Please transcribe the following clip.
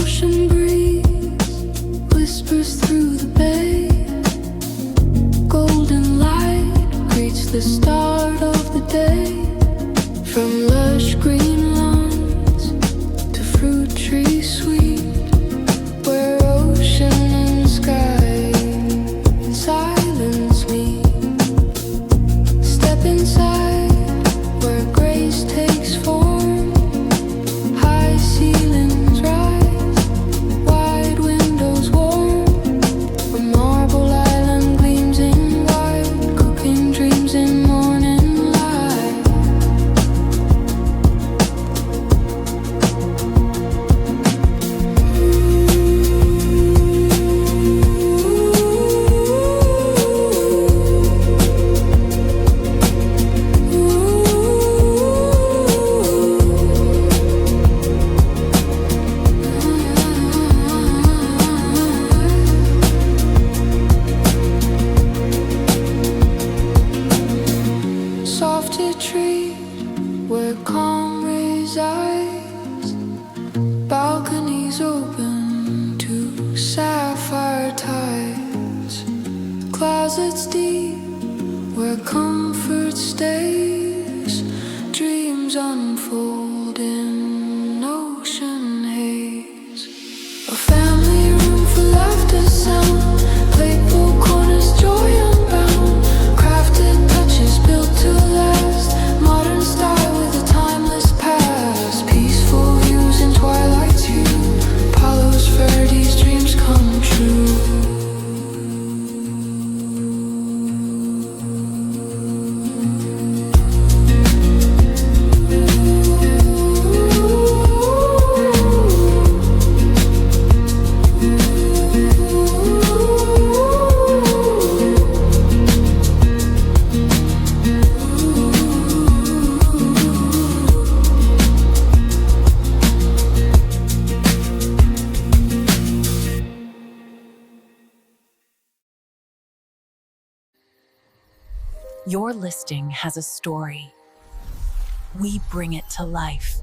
ocean breeze whispers through the bay. Golden light greets the start of the day. From lush green lawns to fruit trees sweet, where ocean and sky in silence meet. Step inside where grace takes form. High ceilings rise, wide windows warm. A marble island gleams in white, cooking dreams in morning light. Soft retreat where calm resides. Balconies open to sapphire tides. Closets deep where comfort stays. Dreams unfold in ocean haze. A family room for laughter sound. Playful corners, joy unbound. Crafted touches built to last. Modern style with a timeless past. Peaceful views in twilight's hue. Palos Verdes dreams come true. Your listing has a story. We bring it to life.